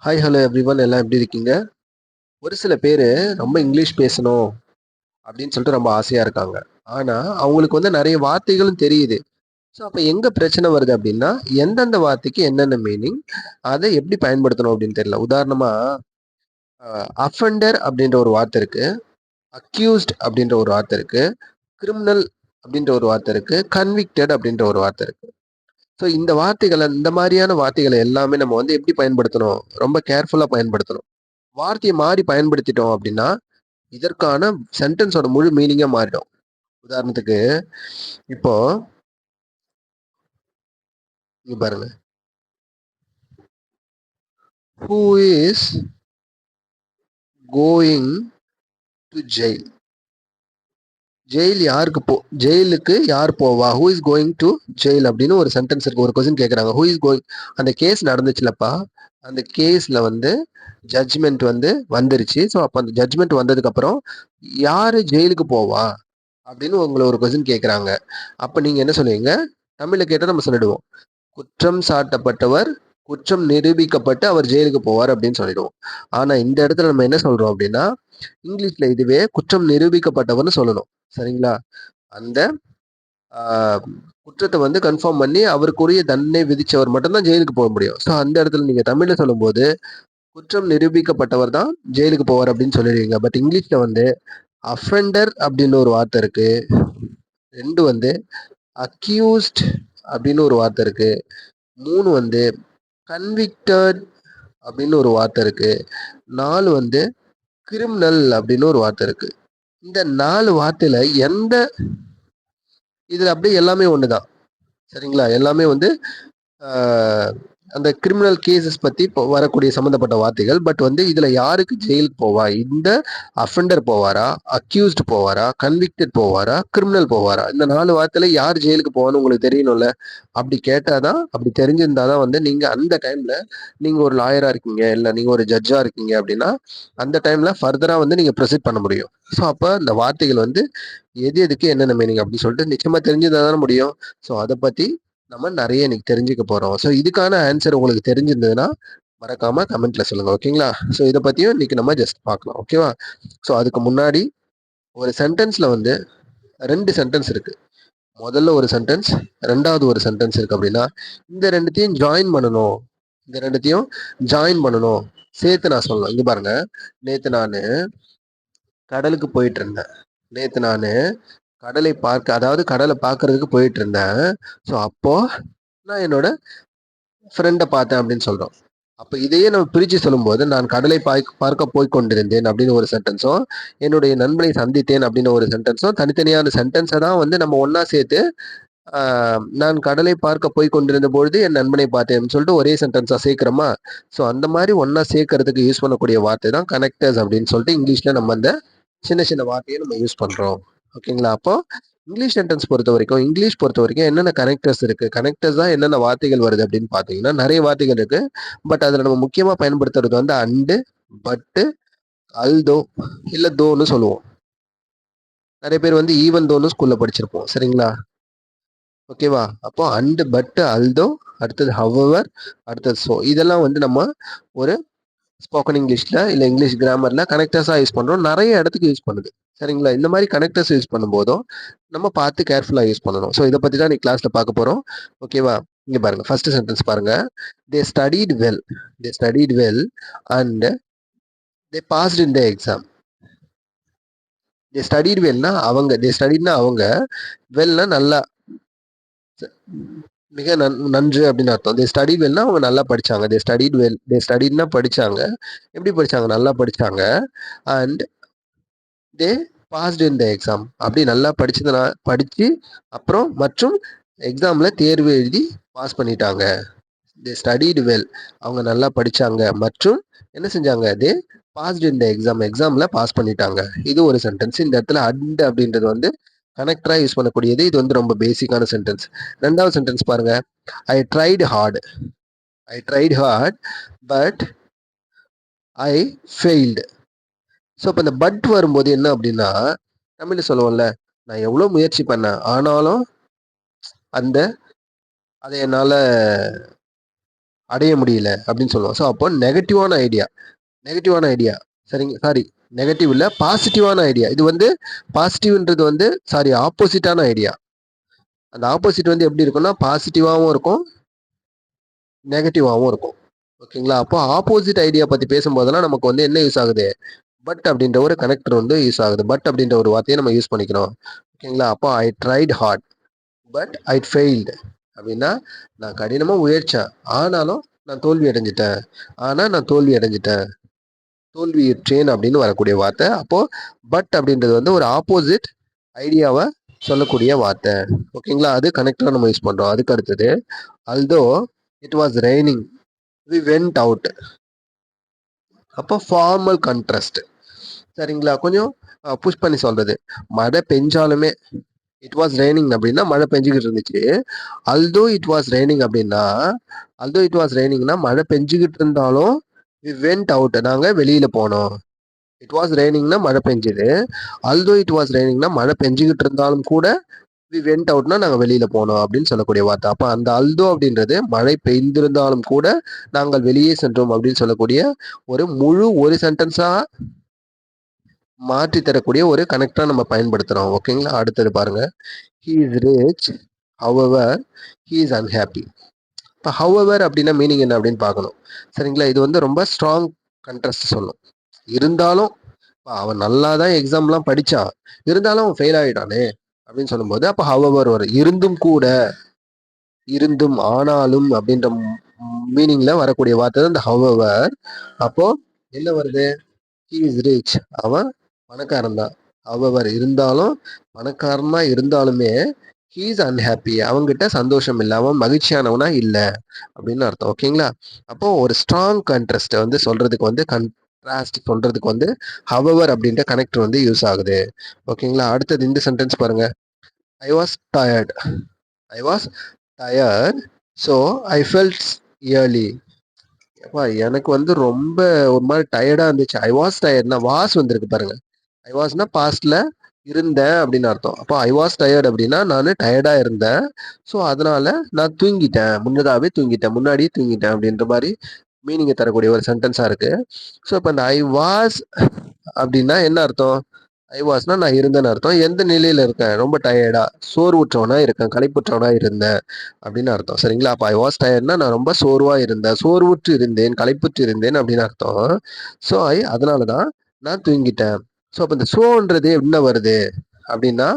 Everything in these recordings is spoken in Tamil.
ஹாய் ஹலோ எவ்ரிவன், எல்லாம் எப்படி இருக்கீங்க? ஒரு சில பேர் ரொம்ப இங்கிலீஷ் பேசணும் அப்படின்னு சொல்லிட்டு ரொம்ப ஆசையா இருக்காங்க. ஆனா அவங்களுக்கு நிறைய வார்த்தைகளும் தெரியுது. ஸோ அப்போ எங்க பிரச்சனை வருது அப்படின்னா, எந்தெந்த வார்த்தைக்கு என்னென்ன மீனிங், அதை எப்படி பயன்படுத்தணும் அப்படின்னு தெரியல. உதாரணமா அஃபெண்டர் அப்படின்ற ஒரு வார்த்தை இருக்கு, அக்யூஸ்ட் அப்படின்ற ஒரு வார்த்தை இருக்கு, கிரிமினல் அப்படின்ற ஒரு வார்த்தை இருக்கு, கன்விக்டட் அப்படின்ற ஒரு வார்த்தை இருக்கு. ஸோ இந்த வார்த்தைகளை, இந்த மாதிரியான வார்த்தைகளை எல்லாமே நம்ம எப்படி பயன்படுத்தணும், ரொம்ப கேர்ஃபுல்லா பயன்படுத்தணும். வார்த்தையை மாறி பயன்படுத்திட்டோம் அப்படின்னா இதற்கான சென்டென்ஸோட முழு மீனிங்கா மாறிடும். உதாரணத்துக்கு இப்போ இங்க பாருங்க, who is going to jail. Jail யாருக்கு ஜெயிலுக்கு யார் போவா, who is going to jail அப்படின்னு ஒரு சென்டென்ஸ் இருக்கு. ஒரு கொஸ்டின் கேட்குறாங்க, ஹூ இஸ் கோயிங். அந்த கேஸ் நடந்துச்சுலப்பா, அந்த கேஸ்ல ஜட்ஜ்மெண்ட் வந்துருச்சு. ஸோ அப்போ அந்த ஜட்ஜ்மெண்ட் வந்ததுக்கு அப்புறம் யாரு ஜெயிலுக்கு போவா அப்படின்னு உங்களை ஒரு கொஸ்டின் கேட்குறாங்க. அப்போ நீங்க என்ன சொல்லுவீங்க? தமிழ்ல கேட்டால் நம்ம சொல்லிடுவோம், குற்றம் சாட்டப்பட்டவர் குற்றம் நிரூபிக்கப்பட்டு அவர் ஜெயிலுக்கு போவார் அப்படின்னு சொல்லிடுவோம். ஆனா இந்த இடத்துல நம்ம என்ன சொல்றோம் அப்படின்னா, இங்கிலீஷ்ல இதுவே குற்றம் நிரூபிக்கப்பட்டவர்னு சொல்லணும். சரிங்களா? அந்த குற்றத்தை கன்ஃபார்ம் பண்ணி அவருக்குரிய தண்டனை விதிச்சவர் மட்டும்தான் ஜெயிலுக்கு போக முடியும். ஸோ அந்த இடத்துல நீங்க தமிழ்ல சொல்லும்போது குற்றம் நிரூபிக்கப்பட்டவர் தான் ஜெயிலுக்கு போவார் அப்படின்னு சொல்லிடுவீங்க. பட் இங்கிலீஷ்ல அஃபெண்டர் அப்படின்னு ஒரு வார்த்தை இருக்கு, ரெண்டு அக்யூஸ்ட் அப்படின்னு ஒரு வார்த்தை இருக்கு, மூணு கன்விக்டட் அப்படின்னு ஒரு வார்த்தை இருக்கு, நாலு கிரிமினல் அப்படின்னு ஒரு வார்த்தை இருக்கு. இந்த 4 வார்த்தையில இதுல அப்படியே எல்லாமே ஒண்ணுதான். சரிங்களா? எல்லாமே அந்த கிரிமினல் கேசஸ் பத்தி இப்போ வரக்கூடிய சம்மந்தப்பட்ட வார்த்தைகள். பட் இதுல யாருக்கு ஜெயிலுக்கு போவா, இந்த அஃபெண்டர் போவாரா, அக்யூஸ்ட் போவாரா, கன்விக்டட் போவாரா, கிரிமினல் போவாரா, இந்த 4 வார்த்தையில யார் ஜெயிலுக்கு போவான்னு உங்களுக்கு தெரியணும்ல. அப்படி கேட்டாதான், அப்படி தெரிஞ்சிருந்தாதான் நீங்க அந்த டைம்ல, நீங்க ஒரு லாயரா இருக்கீங்க, இல்ல நீங்க ஒரு ஜட்ஜா இருக்கீங்க அப்படின்னா அந்த டைம்ல ஃபர்தரா நீங்க ப்ரொசீட் பண்ண முடியும். ஸோ அப்ப இந்த வார்த்தைகள் எது எதுக்கு என்னென்ன மீனிங் அப்படின்னு சொல்லிட்டு நிச்சயமா தெரிஞ்சிருந்தா தானே முடியும். ஸோ அதை பத்தி நம்ம நிறைய இன்னைக்கு தெரிஞ்சுக்க போறோம். ஸோ இதுக்கான ஆன்சர் உங்களுக்கு தெரிஞ்சிருந்ததுன்னா மறக்காம கமெண்ட்ல சொல்லுங்க. ஓகேங்களா? ஸோ இதை பத்தியும் இன்னைக்கு நம்ம ஜஸ்ட் பார்க்கலாம். ஓகேவா? ஸோ அதுக்கு முன்னாடி ஒரு சென்டென்ஸ்ல 2 சென்டென்ஸ் இருக்கு. முதல்ல ஒரு சென்டென்ஸ், ரெண்டாவது ஒரு சென்டென்ஸ் இருக்கு. அப்படின்னா இந்த ரெண்டுத்தையும் ஜாயின் பண்ணணும், இந்த ரெண்டுத்தையும் ஜாயின் பண்ணணும், சேர்த்து நான் சொல்லணும். இங்க பாருங்க, நேத்து நான் கடலுக்கு போயிட்டு இருந்தேன். நேத்து நான் கடலை பார்க்க, அதாவது கடலை பார்க்கறதுக்கு போயிட்டு இருந்தேன். ஸோ அப்போ நான் என்னோட ஃப்ரெண்டை பார்த்தேன் அப்படின்னு சொல்றோம். அப்போ இதையே நம்ம பிரித்து சொல்லும்போது, நான் கடலை பார்க்க போய் கொண்டிருந்தேன் அப்படின்னு ஒரு சென்டென்ஸும், என்னுடைய நண்பனை சந்தித்தேன் அப்படின்னு ஒரு சென்டென்ஸும், தனித்தனியான சென்டென்ஸை தான் நம்ம ஒன்றா சேர்த்து நான் கடலை பார்க்க போய் கொண்டிருந்த பொழுது என் நண்பனை பார்த்தேன்னு சொல்லிட்டு ஒரே சென்டென்ஸாக சேர்க்கிறோமா. ஸோ அந்த மாதிரி ஒன்றா சேர்க்கறதுக்கு யூஸ் பண்ணக்கூடிய வார்த்தை தான் கனெக்டர்ஸ் அப்படின்னு சொல்லிட்டு இங்கிலீஷில் நம்ம அந்த சின்ன சின்ன வார்த்தையை நம்ம யூஸ் பண்ணுறோம். ஓகேங்களா? அப்போ இங்கிலீஷ் சென்டென்ஸ் இங்கிலீஷ் பொறுத்த வரைக்கும் என்னென்ன கனெக்டர்ஸ் இருக்கு, கனெக்டர்ஸ் தான் என்னென்ன வார்த்தைகள் வருது அப்படின்னு பார்த்தீங்கன்னா நிறைய வார்த்தைகள் இருக்கு. பட் அதில் நம்ம முக்கியமாக பயன்படுத்துறது அண்டு, பட்டு, அல்தோ இல்லை தோன்னு சொல்லுவோம். நிறைய பேர் ஈவன் தோன்னு ஸ்கூல்ல படிச்சிருப்போம். சரிங்களா? ஓகேவா? அப்போ அண்டு, பட், அல்தோ, அடுத்தது ஹவவர், அடுத்தது ஸோ, இதெல்லாம் நம்ம ஒரு ஸ்போக்கன் இங்கிலீஷ்ல இல்ல இங்கிலீஷ் கிராமர்ல கனெக்டர்ஸா யூஸ் பண்றோம். நிறைய இடத்துக்கு யூஸ் பண்ணுது. சரிங்களா? இந்த மாதிரி கனெக்டர்ஸ் யூஸ் பண்ணும்போதும் நம்ம பார்த்து கேர்ஃபுல்லா யூஸ் பண்ணணும். ஸோ இதை பத்தி தான் நீ கிளாஸ்ல பார்க்க போறோம். ஓகேவா? இங்க பாருங்க, ஃபர்ஸ்ட் சென்டென்ஸ் பாருங்க. They studied well, they studied well and they passed in the exam. They studied வெல்னா அவங்க, தே ஸ்டடிட்னா அவங்க, வெல்னா நல்லா, மிக நன்று அப்படின்னு அர்த்தம். தே ஸ்டடி வெல்னா அவங்க நல்லா படிச்சாங்க. தே ஸ்டடிட் வெல், தே ஸ்டடிட்னா படிச்சாங்க. எப்படி படிச்சாங்க? நல்லா படிச்சாங்க. And they passed in the exam, அப்படி நல்லா படிச்சு அப்புறம் மற்றும் எக்ஸாம்ல தேர்வு எழுதி பாஸ் பண்ணிட்டாங்க. தே ஸ்டடிட் வெல், அவங்க நல்லா படிச்சாங்க மற்றும் என்ன செஞ்சாங்க? தே பாஸ்ட் இன் த எக்ஸாம், எக்ஸாம்ல பாஸ் பண்ணிட்டாங்க. இது ஒரு சென்டென்ஸ். இந்த இடத்துல அண்ட் அப்படின்றது கனெக்டரா யூஸ் பண்ணக்கூடியது. இது ரொம்ப பேசிக்கான சென்டென்ஸ். ரெண்டாவது சென்டென்ஸ் பாருங்க. I tried hard, I tried hard but I failed. So இப்போ இந்த பட் வரும்போது என்ன அப்படின்னா, தமிழில் சொல்லுவோம்ல, நான் எவ்வளோ முயற்சி பண்ணேன் ஆனாலும் அதை என்னால் அடைய முடியல அப்படின்னு சொல்லுவோம். ஸோ அப்போ நெகட்டிவான ஐடியா சரிங்க, சாரி, நெகட்டிவ் இல்லை, பாசிட்டிவான ஐடியா. இது வந்து பாசிட்டிவ்ன்றது வந்து சாரி ஆப்போசிட்டான ஐடியா. அந்த ஆப்போசிட் வந்து எப்படி இருக்கும்னா பாசிட்டிவாகவும் இருக்கும், நெகட்டிவாகவும் இருக்கும். ஓகேங்களா? அப்போ ஆப்போசிட் ஐடியா பற்றி பேசும்போதெல்லாம் நமக்கு வந்து என்ன யூஸ் ஆகுது, பட் அப்படின்ற ஒரு கனெக்டர் வந்து யூஸ் ஆகுது. பட் அப்படின்ற ஒரு வார்த்தையை நம்ம யூஸ் பண்ணிக்கிறோம். ஓகேங்களா? அப்போ I tried hard but I failed அப்படின்னா நான் கடினமாக முயற்சிச்சேன், ஆனாலும் நான் தோல்வி அடைஞ்சிட்டேன். நான் தோல்வி அடைஞ்சிட்டேன், தோல்வியுற்றேன் அப்படின்னு வரக்கூடிய வார்த்தை. அப்போ பட் அப்படின்றது வந்து ஒரு ஆப்போசிட் ஐடியாவை சொல்லக்கூடிய வார்த்தை. ஓகேங்களா? அது கனெக்டரா நம்ம யூஸ் பண்றோம். அதுக்கு அடுத்தது although it was raining we went out. அப்போ ஃபார்மல் கண்ட்ரஸ்ட் சரிங்களா? கொஞ்சம் புஷ் பண்ணி சொல்றது. மழை பெஞ்சாலுமே இட் வாஸ் ரெய்னிங் அப்படின்னா மழை பெஞ்சுக்கிட்டு இருந்துச்சு. அல்தோ இட் வாஸ் ரெய்னிங் அப்படின்னா மழை பெஞ்சுக்கிட்டு இருந்தாலும் வி வென்ட் அவுட், நாங்க வெளியில போனோம். இட் வாஸ் ரெய்னிங்னா மழை பெஞ்சுது. அல்தோ இட் வாஸ் ரெய்னிங்னா மழை பெஞ்சுக்கிட்டு இருந்தாலும் கூட வி வென்ட் அவுட்னா நாங்கள் வெளியில போனோம் அப்படின்னு சொல்லக்கூடிய வார்த்தை. அப்போ அந்த அல்தோ அப்படின்றது மழை பெய்திருந்தாலும் கூட நாங்கள் வெளியே சென்றோம் அப்படின்னு சொல்லக்கூடிய ஒரு சென்டென்ஸா மாற்றி தரக்கூடிய ஒரு கனெக்டரா நம்ம பயன்படுத்துறோம். ஓகேங்களா? அடுத்தது பாருங்க, he is rich however he is unhappy. இப்போ ஹவெவர் அப்படின்னா மீனிங் என்ன அப்படின்னு பார்க்கணும். சரிங்களா? இது வந்து ரொம்ப ஸ்ட்ராங் கண்ட்ரஸ்ட் சொல்லும். இருந்தாலும் அவன் நல்லா தான் எக்ஸாம்லாம் படிச்சான், இருந்தாலும் அவன் ஃபெயில் ஆயிட்டானே அப்படின்னு சொல்லும்போது அப்போ ஹவெவர் வரும். இருந்தும் ஆனாலும் அப்படின்ற மீனிங்ல வரக்கூடிய வார்த்தை தான் இந்த ஹவெவர். அப்போ என்ன வருது, ஹி இஸ் ரிச், அவன் பணக்காரன் தான். ஹவெவர் இருந்தாலும், பணக்காரனா இருந்தாலுமே ஹீ இஸ் அன்ஹாப்பி, அவங்கிட்ட சந்தோஷம் இல்லை, அவன் மகிழ்ச்சியானவனா இல்லை அப்படின்னு அர்த்தம். ஓகேங்களா? அப்போ ஒரு ஸ்ட்ராங் கண்ட்ரஸ்ட் வந்து சொல்றதுக்கு வந்து சொல்றதுக்கு வந்து ஹவெவர் அப்படின்ற கனெக்டர் வந்து யூஸ் ஆகுது. ஓகேங்களா? அடுத்தது இந்த சென்டென்ஸ் பாருங்க, I was tired I was tired so I felt early. அப்பா எனக்கு வந்து ரொம்ப ஒரு மாதிரி டயர்டா இருந்துச்சு. ஐ வாஸ் டயர்ட்னா வாஸ் வந்திருக்கு பாருங்க. ஐ வாஸ்னா பாஸ்ட்ல இருந்தேன் அப்படின்னு அர்த்தம். அப்போ ஐ வாஸ் டயர்ட் அப்படின்னா நான் டயர்டா இருந்தேன், ஸோ அதனால நான் தூங்கிட்டேன், முன்னாடியே தூங்கிட்டேன் அப்படின்ற மாதிரி மீனிங்கை தரக்கூடிய ஒரு சென்டென்ஸா இருக்கு. ஸோ இப்போ இந்த ஐ வாஸ் அப்படின்னா என்ன அர்த்தம், ஐ வாஸ்னா நான் இருந்தேன்னு அர்த்தம். எந்த நிலையில இருக்கேன், ரொம்ப டயர்டா சோர்வுற்றவனா இருக்கேன், களைப்புற்றவனா இருந்தேன் அப்படின்னு அர்த்தம். சரிங்களா? அப்போ ஐ வாஸ் டயர்ட்னா நான் ரொம்ப சோர்வா இருந்தேன், சோர்வுற்று இருந்தேன், களைப்புற்று இருந்தேன் அப்படின்னு அர்த்தம். ஸோ அதனால தான் நான் தூங்கிட்டேன். ஸோ அப்போ இந்த ஸோன்றது என்ன வருது அப்படின்னா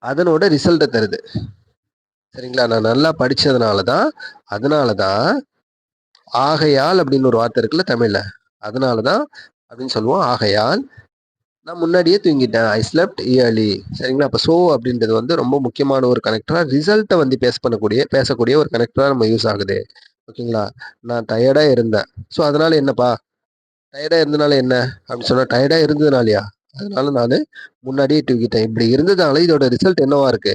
அதனோட ரிசல்ட்டை தருது. சரிங்களா? நான் நல்லா அதனால தான் ஆகையால் அப்படின்னு ஒரு வார்த்தை இருக்குல்ல தமிழ்ல, அதனால தான் அப்படின்னு சொல்லுவோம். ஆகையால் நான் முன்னாடியே தூங்கிட்டேன், ஐ ஸ்லெப்ட் இயர்லி. சரிங்களா? அப்போ ஸோ அப்படின்றது வந்து ரொம்ப முக்கியமான ஒரு கனெக்டரா, ரிசல்ட்டை வந்து பேசக்கூடிய ஒரு கனெக்டரா நம்ம யூஸ் ஆகுது. ஓகேங்களா? நான் டயர்டா இருந்தேன், ஸோ அதனால என்னப்பா, டயர்டா இருந்தனால என்ன அப்படின்னு சொன்னா, டயர்டா இருந்ததுனாலயா, அதனால நான் முன்னாடியே தூங்கிட்டேன். இப்படி இருந்ததால இதோட ரிசல்ட் என்னவா இருக்கு,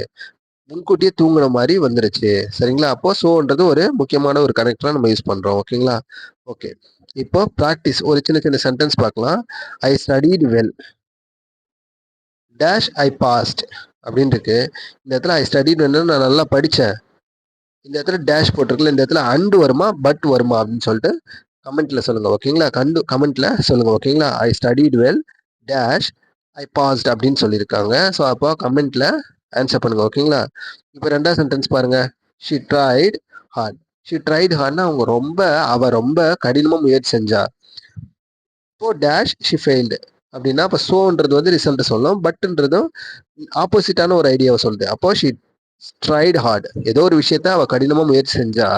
முன்கூட்டியே தூங்குன மாதிரி வந்துருச்சு. சரிங்களா? அப்போ ஸோன்றது ஒரு முக்கியமான ஒரு கனெக்டரா நம்ம யூஸ் பண்றோம். ஓகேங்களா? ஓகே, இப்போ ப்ராக்டிஸ் ஒரு சின்ன சின்ன சென்டென்ஸ் பார்க்கலாம். I studied well dash I passed அப்படின்னு இருக்கு. இந்த இடத்துல ஐ ஸ்டடீட் வெல் நான் நல்லா படித்தேன், இந்த இடத்துல டேஷ் போட்டிருக்குல்ல, இந்த இடத்துல அண்டு வருமா பட் வருமா அப்படின்னு சொல்லிட்டு கமெண்ட்ல சொல்லுங்க. ஓகேங்களா? கமெண்ட்ல சொல்லுங்க. ஓகேங்களா? I studied well dash I passed அப்படின்னு சொல்லியிருக்காங்க. ஸோ அப்போ கமெண்ட்ல ஆன்சர் பண்ணுங்க. ஓகேங்களா? இப்போ ரெண்டாவது சென்டென்ஸ் பாருங்க, she tried hard. She tried ஹார்ட்னா அவ ரொம்ப கடினமா முயற்சி செஞ்சா. இப்போ டேஷ் ஷி ஃபெயில்டு அப்படின்னா இப்போ ஸோன்றது வந்து ரிசல்ட் சொல்லும், பட்ன்றதும் ஆப்போசிட்டான ஒரு ஐடியாவை சொல்லுது. அப்போ ஷி ட்ரைட் ஹார்ட், ஏதோ ஒரு விஷயத்த அவ கடினமா முயற்சி செஞ்சா,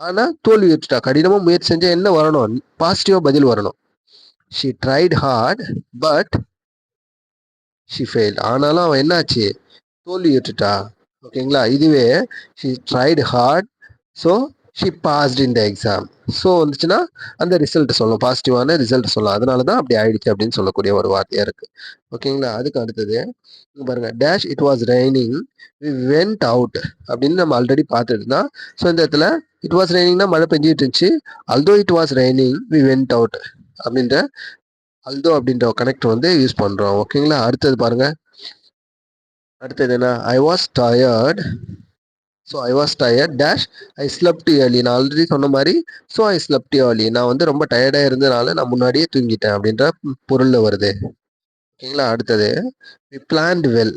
ஆனா தோல்வி விட்டுட்டா. கடினமா முயற்சி செஞ்சா என்ன வரணும், பாசிட்டிவா பதில் வரணும். She tried hard but she failed, ஆனாலும் அவன் என்னாச்சு, தோல்வி விட்டுட்டா. ஓகேங்களா? இதுவே she tried hard so she passed in the exam. So வந்துச்சுன்னா அந்த ரிசல்ட் சொல்லணும், பாசிட்டிவான ரிசல்ட் சொல்லலாம். அதனால தான் அப்படி ஆயிடுச்சு அப்படின்னு சொல்லக்கூடிய ஒரு வார்த்தையா இருக்கு. ஓகேங்களா? அதுக்கு அடுத்தது பாருங்க, dash it was raining we went out அப்படின்னு நம்ம ஆல்ரெடி பார்த்துட்டு தான். ஸோ இந்த இடத்துல இட் வாஸ் ரெய்னிங்னா மழை பெஞ்சிட்டு இருந்துச்சு, although it was raining we went out அப்படின்ற அல்தோ அப்படின்ற கனெக்ட் வந்து யூஸ் பண்றோம். ஓகேங்களா? அடுத்தது பாருங்க, அடுத்தது என்ன, I was tired so I was tired dash I slept early. நான் ஆல்ரெடி சொன்ன மாதிரி ஸோ ஐ ஸ்லெப்ட் ஏர்லி. நான் வந்து ரொம்ப டயர்டாக இருந்தனால நான் முன்னாடியே தூங்கிட்டேன் அப்படின்ற பொருளில் வருது. ஓகேங்களா? அடுத்தது we planned well.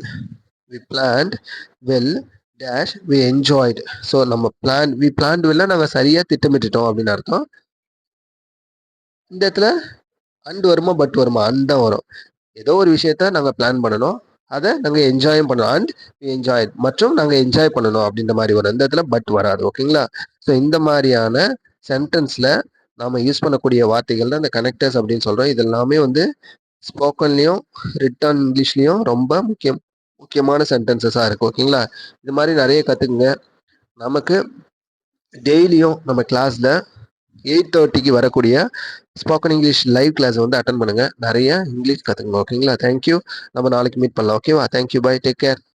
We planned well dash we enjoyed. So நம்ம வி பிளான்ட் வெல்ல நாங்கள் சரியாக திட்டமிட்டுட்டோம் அப்படின்னு அர்த்தம். இந்த இடத்துல அண்ட் வருமா பட் வருமா? அண்ட் தான் வரும். ஏதோ ஒரு விஷயத்த நாங்கள் பிளான் பண்ணணும், அதை நாங்கள் என்ஜாயும் பண்ணணும். அண்ட் என்ஜாய் மற்றும் நாங்கள் என்ஜாய் பண்ணணும் அப்படின்ற மாதிரி வரும். இந்த இடத்துல பட் வராது. ஓகேங்களா? ஸோ இந்த மாதிரியான சென்டென்ஸில் நாம் யூஸ் பண்ணக்கூடிய வார்த்தைகள் தான் இந்த கனெக்டர்ஸ் அப்படின்னு சொல்கிறோம். இது எல்லாமே வந்து ஸ்போக்கன்லேயும் ரிட்டன் இங்கிலீஷ்லேயும் ரொம்ப முக்கியமான சென்டென்சஸாக இருக்குது. ஓகேங்களா? இது மாதிரி நிறைய கற்றுக்குங்க. நமக்கு டெய்லியும் நம்ம கிளாஸில் 8:30க்கு வரக்கூடிய ஸ்போக்கன் இங்கிலீஷ் லைவ் கிளாஸ் வந்து அட்டன் பண்ணுங்கள். நிறைய இங்கிலீஷ் கற்றுக்கணும். ஓகேங்களா? தேங்க்யூ. நம்ம நாளைக்கு மீட் பண்ணலாம். ஓகேவா? தேங்க்யூ. பை. Take care.